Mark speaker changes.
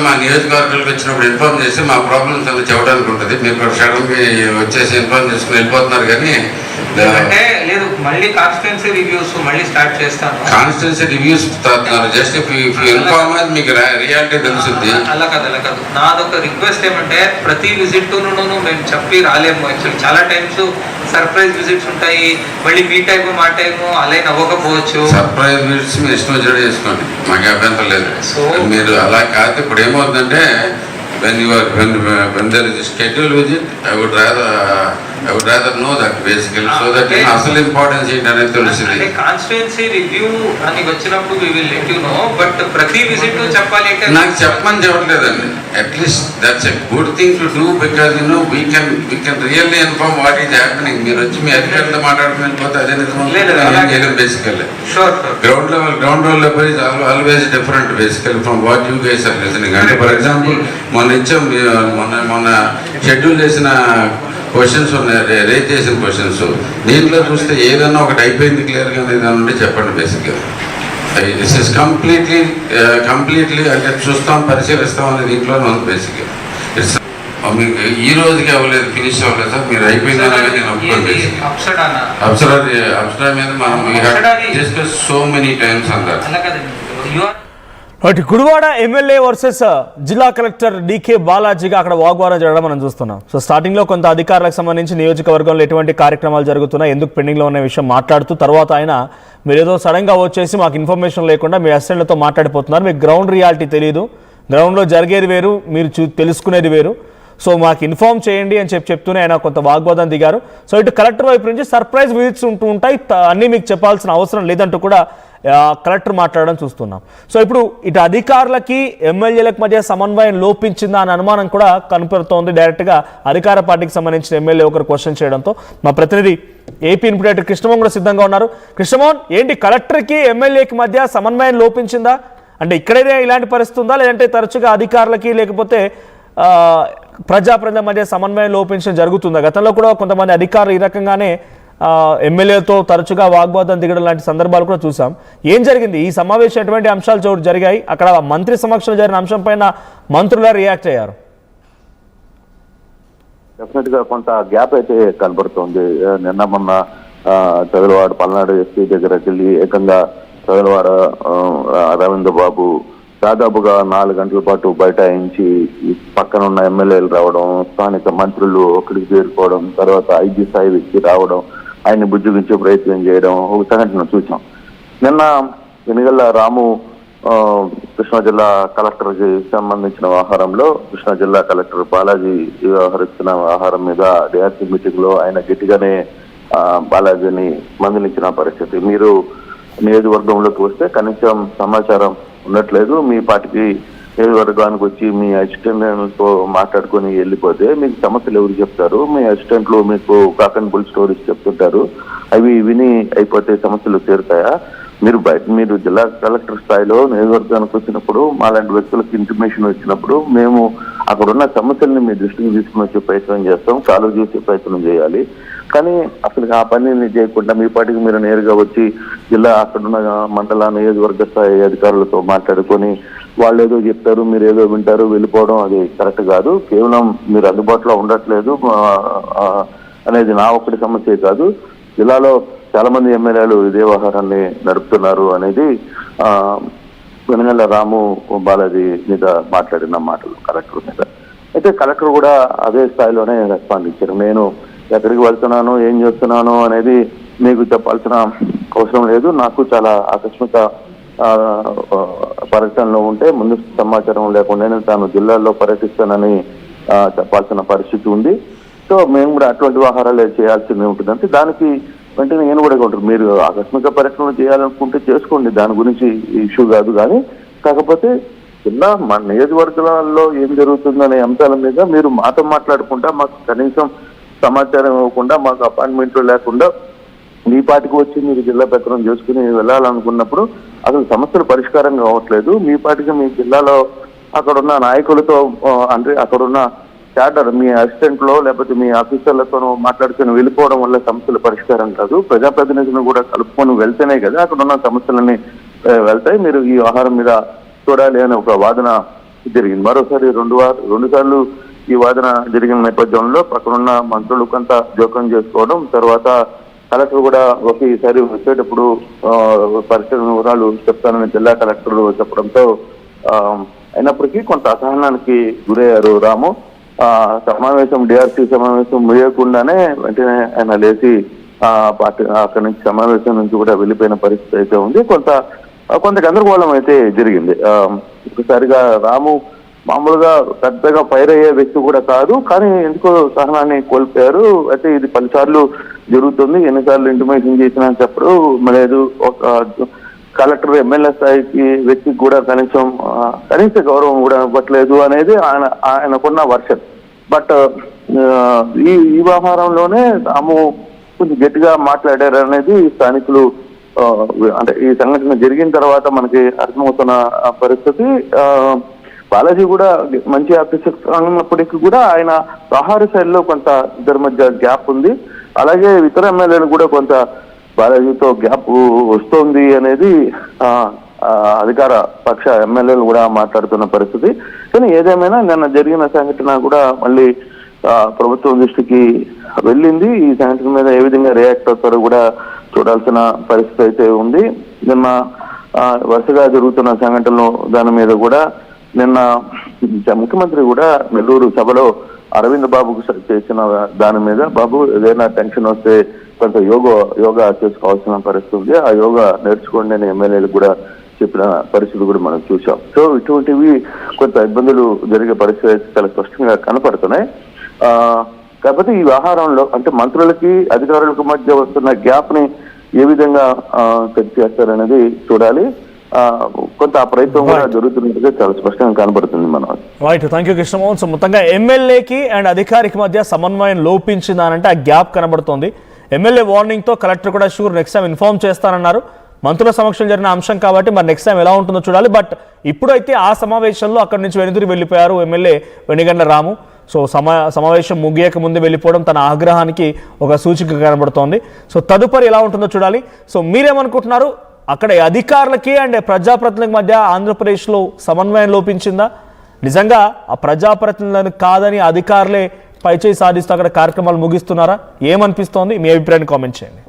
Speaker 1: మా నియోజకవర్గాలకు వచ్చినప్పుడు ఇన్ఫార్మ్ చేసి మా ప్రాబ్లమ్స్ అన్ని చెప్పడానికి ఉంటుంది. మీరు సడన్గా వచ్చేసి ఇన్ఫార్మ్ చేసుకుని వెళ్ళిపోతున్నారు. కానీ
Speaker 2: అంటే లేదు, మళ్ళీ కాన్స్టిట్యున్సీ రివ్యూస్ మళ్ళీ స్టార్ట్ చేస్తాను.
Speaker 1: కాన్స్టిట్యున్సీ రివ్యూస్ జస్ట్ ఇన్ఫార్మ్ అయితే మీకు రియాలిటీ తెలుస్తుంది.
Speaker 2: అలా కాదు. నాదొక రిక్వెస్ట్ ఏమంటే, ప్రతి విజిట్ను మేము చెప్పి రాలేము. యాక్చువల్లీ చాలా టైమ్స్ సర్ప్రైజ్ విజిట్స్ ఉంటాయి. మళ్ళీ మీ టైము మా టైము అలైన్ అవ్వకపోవచ్చు.
Speaker 1: సర్ప్రైజ్ విజిట్స్ మీరు ఇష్టం వచ్చేటట్టు చేసుకోండి, మాకు అభ్యంతరం లేదు. సో మీరు అలా కాదు. ఇప్పుడు ఏమవుతుందంటే, when there is a scheduled visit, I would rather know that basically, so that అసలు ఇంపార్టెన్స్ ఏంటనేది తెలుస్తుంది.
Speaker 2: అంటే కాన్స్టిట్యుయెన్సీ రివ్యూ అని వచ్చినప్పుడు we will let you know, but ప్రతి విజిట్ చెప్పాలి అంటే
Speaker 1: నాకు చెప్పమని చెప్పట్లేదండి. At least that's a good thing to do, because we can really inform what is happening. మీరు వచ్చి మీ అధికారులతో మాట్లాడుకుని వెళ్ళిపోతే అదే నిజం. Basically ground level is always different basically from what you guys are listening. అంటే ఫర్ ఎగ్జాంపుల్ మొన్న షెడ్యూల్ చేసిన క్వశ్చన్స్ ఉన్నాయి, రేజ్ చేసిన క్వశ్చన్స్. దీంట్లో చూస్తే ఏదన్నా ఒకటి అయిపోయింది క్లియర్గా ఏదైనా ఉంటే చెప్పండి. బేసిక్గా దిస్ ఇస్ కంప్లీట్లీ అంటే చూస్తాం, పరిశీలిస్తాం అనేది దీంట్లోనే ఉంది. బేసిక్గా ఇట్స్ మీకు ఈ రోజుకి అవ్వలేదు, ఫినిష్ అవ్వలేదు సార్, మీరు అయిపోయిందని నేను ఒప్పుకోండి. అప్సరా మీద మనం డిస్కస్ సో మెనీ టైమ్స్ అన్నారు.
Speaker 3: అటు గుడివాడ ఎమ్మెల్యే వర్సెస్ జిల్లా కలెక్టర్ డీకే బాలాజీగా అక్కడ వాగ్వాదం జరగడం మనం చూస్తున్నాం. సో స్టార్టింగ్లో కొంత అధికారులకు సంబంధించి నియోజకవర్గంలో ఎటువంటి కార్యక్రమాలు జరుగుతున్నాయి, ఎందుకు పెండింగ్లో ఉన్న విషయం మాట్లాడుతూ, తర్వాత ఆయన మీరు ఏదో సడన్గా వచ్చేసి మాకు ఇన్ఫర్మేషన్ లేకుండా మీ అసిస్టెంట్లతో మాట్లాడిపోతున్నారు, మీకు గ్రౌండ్ రియాలిటీ తెలియదు, గ్రౌండ్లో జరిగేది వేరు, మీరు తెలుసుకునేది వేరు, సో మాకు ఇన్ఫార్మ్ చేయండి అని చెప్తూనే ఆయన కొంత వాగ్వాదం దిగారు. సో ఇటు కలెక్టర్ వైపు నుంచి సర్ప్రైజ్ విజిట్స్ ఉంటాయి, అన్నీ మీకు చెప్పాల్సిన అవసరం లేదంటూ కూడా కలెక్టర్ మాట్లాడడం చూస్తున్నాం. సో ఇప్పుడు ఇటు అధికారులకి ఎమ్మెల్యేలకు మధ్య సమన్వయం లోపించిందా అనే అనుమానం కూడా కనపడుతోంది. డైరెక్ట్గా అధికార పార్టీకి సంబంధించిన ఎమ్మెల్యే ఒకరు క్వశ్చన్ చేయడంతో మా ప్రతినిధి ఏపీ ఇన్పుట్ కృష్ణమోహన్ కూడా సిద్ధంగా ఉన్నారు. కృష్ణమోహన్, ఏంటి కలెక్టర్కి ఎమ్మెల్యేకి మధ్య సమన్వయం లోపించిందా? అంటే ఇక్కడైతే ఇలాంటి పరిస్థితి ఉందా, లేదంటే తరచుగా అధికారులకి లేకపోతే ప్రజల మధ్య సమన్వయం లోపించడం జరుగుతుందా? గతంలో కూడా కొంతమంది అధికారులు ఈ రకంగానే ఎమ్మెల్యేతో తరచుగా వాగ్వాదం దిగడం లాంటి సందర్భాలు కూడా చూసాం. ఏం జరిగింది? ఈ సమావేశం ఎటువంటి అంశాలు జరిగాయి? అక్కడ మంత్రి సమక్షంలో జరిగిన అంశం పైన మంత్రులు రియాక్ట్ అయ్యారు.
Speaker 4: డెఫినెట్ గా కొంత గ్యాప్ అయితే కనబడుతుంది. నిన్న మొన్న చదలవాడ పల్నాడు ఎస్పీ దగ్గరికి వెళ్ళి ఏకంగా చదలవాడ రవీంద్ర బాబు దాదాపుగా 4 గంటల పాటు బైఠాయించి పక్కన ఉన్న ఎమ్మెల్యేలు రావడం, స్థానిక మంత్రులు ఒకరికి చేరుకోవడం, తర్వాత ఐజీ స్థాయి వ్యక్తి రావడం, ఆయన్ని బుజ్జగించే ప్రయత్నం చేయడం ఒక సంఘటన చూసాం. నిన్న ఎన్నికల రాము కృష్ణా జిల్లా కలెక్టర్కి సంబంధించిన వ్యవహారంలో కృష్ణా జిల్లా కలెక్టర్ బాలాజీ వ్యవహరిస్తున్న వ్యవహారం మీద డిఆర్సీ మీటింగ్ లో ఆయన గట్టిగానే బాలాజీని మందలించిన పరిస్థితి. మీరు నియోజకవర్గంలోకి వస్తే కనీసం సమాచారం ఉండట్లేదు, మీ పార్టీకి నియోజకవర్గానికి వచ్చి మీ అసిస్టెంట్లతో మాట్లాడుకొని వెళ్ళిపోతే మీకు సమస్యలు ఎవరు చెప్తారు? మీ అసిస్టెంట్లు మీకు కాక్ అండ్ బుల్ స్టోరీస్ చెప్తుంటారు, అవి విని అయిపోతే సమస్యలు తీరుతాయా? మీరు జిల్లా కలెక్టర్ స్థాయిలో నియోజకవర్గానికి వచ్చినప్పుడు మాలాంటి వ్యక్తులకు ఇంటిమేషన్ వచ్చినప్పుడు మేము అక్కడున్న సమస్యల్ని మీ దృష్టికి తీసుకుని వచ్చే ప్రయత్నం చేస్తాం, సాల్వ్ చేసే ప్రయత్నం చేయాలి. కానీ అసలు ఆ పనిని చేయకుండా మీ పార్టీకి మీరు నేరుగా వచ్చి జిల్లా అక్కడున్న మండల నియోజకవర్గ స్థాయి అధికారులతో మాట్లాడుకొని వాళ్ళు ఏదో చెప్తారు, మీరు ఏదో వింటారు, వెళ్ళిపోవడం అది కరెక్ట్ కాదు. కేవలం మీరు అందుబాటులో ఉండట్లేదు అనేది నా ఒక్కటి సమస్య కాదు, జిల్లాలో చాలా మంది ఎమ్మెల్యేలు ఇదే వ్యవహారాన్ని నడుపుతున్నారు అనేది వెనగల్ల రాము బాలాజీ మీద మాట్లాడిన మాటలు కలెక్టర్ మీద. అయితే కలెక్టర్ కూడా అదే స్థాయిలోనే రెస్పాండ్ ఇచ్చారు. నేను ఎక్కడికి వెళ్తున్నాను, ఏం చేస్తున్నాను అనేది మీకు చెప్పాల్సిన అవసరం లేదు, నాకు చాలా ఆకస్మిక పర్యటనలో ఉంటే ముందు సమాచారం లేకుండానే తాను జిల్లాల్లో పర్యటిస్తానని చెప్పాల్సిన పరిస్థితి ఉంది. సో మేము కూడా అటువంటి వ్యవహారాలు చేయాల్సింది ఉంటుంది. అంటే దానికి వెంటనే నేను కూడా ఉంటారు, మీరు ఆకస్మిక పర్యటనలు చేయాలనుకుంటే చేసుకోండి, దాని గురించి ఇష్యూ కాదు. కానీ కాకపోతే జిల్లా మన నియోజకవర్గాల్లో ఏం జరుగుతుందనే అంశాల మీద మీరు మాతో మాట్లాడుకుంటా మాకు కనీసం సమాచారం ఇవ్వకుండా, మాకు అపాయింట్మెంట్లు లేకుండా మీ పార్టీకి వచ్చి మీరు జిల్లా ప్రచారం చేసుకుని వెళ్ళాలనుకున్నప్పుడు అసలు సమస్యలు పరిష్కారం కావట్లేదు. మీ పార్టీకి మీ జిల్లాలో అక్కడున్న నాయకులతో అంటే అక్కడున్న క్యాడర్ మీ అసిస్టెంట్లో లేకపోతే మీ ఆఫీసర్లతో మాట్లాడుకుని వెళ్ళిపోవడం వల్ల సమస్యల పరిష్కారం కాదు. ప్రజాప్రతినిధులను కూడా కలుపుకొని వెళ్తేనే కదా అక్కడ ఉన్న సమస్యలన్నీ వెళ్తాయి. మీరు ఈ వ్యవహారం మీద చూడాలి అని ఒక వాదన జరిగింది. మరోసారి రెండు సార్లు ఈ వాదన జరిగిన నేపథ్యంలో పక్కనున్న మంత్రులు కొంత జోక్యం చేసుకోవడం, తర్వాత కలెక్టర్ కూడా ఒకేసారి వచ్చేటప్పుడు పరిస్థితి వివరాలు చెప్తానని జిల్లా కలెక్టర్ చెప్పడంతో అయినప్పటికీ కొంత అసహనానికి గురయ్యారు రాము. సమావేశం డిఆర్సీ సమావేశం ముగియకుండానే వెంటనే ఆయన లేచి పార్టీ అక్కడి నుంచి సమావేశం నుంచి కూడా వెళ్ళిపోయిన పరిస్థితి అయితే ఉంది. కొంత గందరగోళం అయితే జరిగింది. ఒకసారిగా రాము మామూలుగా పెద్దగా ఫైర్ అయ్యే వ్యక్తి కూడా కాదు, కానీ ఎందుకో సహనాన్ని కోల్పోయారు. అయితే ఇది 10 సార్లు జరుగుతుంది, ఎన్నిసార్లు ఇంటిమేషన్ చేసినా చెప్పడు లేదు. ఒక కలెక్టర్ ఎమ్మెల్యే స్థాయికి వ్యక్తికి కూడా కనీస గౌరవం కూడా ఇవ్వట్లేదు అనేది ఆయనకున్న వర్షన్. బట్ ఈ వ్యవహారంలోనే తాము కొంచెం గట్టిగా మాట్లాడారు అనేది స్థానికులు అంటే ఈ సంఘటన జరిగిన తర్వాత మనకి అర్థమవుతున్న పరిస్థితి. బాలాజీ కూడా మంచి ఆఫీసర్ ఉన్నప్పటికీ కూడా ఆయన వ్యవహార శైలిలో కొంత ఇద్దరి మధ్య గ్యాప్ ఉంది. అలాగే ఇతర ఎమ్మెల్యేలు కూడా కొంత బాలాజీతో గ్యాప్ వస్తోంది అనేది అధికార పక్ష ఎమ్మెల్యేలు కూడా మాట్లాడుతున్న పరిస్థితి. కానీ ఏదేమైనా నిన్న జరిగిన సంఘటన కూడా మళ్ళీ ప్రభుత్వం దృష్టికి వెళ్ళింది. ఈ సంఘటన మీద ఏ విధంగా రియాక్ట్ అవుతారో కూడా చూడాల్సిన పరిస్థితి అయితే ఉంది. నిన్న వరుసగా జరుగుతున్న సంఘటనలు దాని మీద కూడా నిన్న ముఖ్యమంత్రి కూడా నెల్లూరు సభలో అరవింద్ బాబుకు చేసిన దాని మీద, బాబు ఏదైనా టెన్షన్ వస్తే కొంత యోగా చేసుకోవాల్సిన పరిస్థితి ఉంది, ఆ యోగా నేర్చుకోండి అని ఎమ్మెల్యేలు కూడా చెప్పిన పరిస్థితి కూడా మనం చూసాం. సో ఇటువంటివి కొంత ఇబ్బందులు జరిగే పరిస్థితి చాలా స్పష్టంగా కనపడుతున్నాయి. కాకపోతే ఈ వ్యవహారంలో అంటే మంత్రులకి అధికారులకు మధ్య వస్తున్న గ్యాప్ ని ఏ విధంగా సెట్ చేస్తారనేది చూడాలి. కొంత ఆ ప్రయత్నం కూడా జరుగుతున్నట్టుగా చాలా స్పష్టంగా కనబడుతుంది మనం.
Speaker 3: Right, thank you Krishnamohan. So మొత్తంగా ఎమ్మెల్యేకి అండ్ అధికారికి మధ్య సమన్వయం లోపించిందానంటే ఆ గ్యాప్ కనబడుతోంది. ఎమ్మెల్యే వార్నింగ్తో కలెక్టర్ కూడా షూర్ నెక్స్ట్ టైం ఇన్ఫార్మ్ చేస్తానన్నారు. మంత్రుల సమక్షంలో జరిగిన అంశం కాబట్టి మరి నెక్స్ట్ టైం ఎలా ఉంటుందో చూడాలి. బట్ ఇప్పుడైతే ఆ సమావేశంలో అక్కడి నుంచి వెనుదిరి వెళ్ళిపోయారు ఎమ్మెల్యే వెనిగండ్ల రాము. సో సమావేశం ముగియక ముందు వెళ్ళిపోవడం తన ఆగ్రహానికి ఒక సూచిక కనబడుతోంది. సో తదుపరి ఎలా ఉంటుందో చూడాలి. సో మీరేమనుకుంటున్నారు? అక్కడ అధికారులకి అండ్ ప్రజాప్రతినిధుల మధ్య ఆంధ్రప్రదేశ్లో సమన్వయం లోపించిందా? నిజంగా ఆ ప్రజాప్రతినిధులను కాదని అధికారులే పైచేయి సాధిస్తూ అక్కడ కార్యక్రమాలు ముగిస్తున్నారా? ఏమనిపిస్తోంది? మీ అభిప్రాయాన్ని కామెంట్ చేయండి.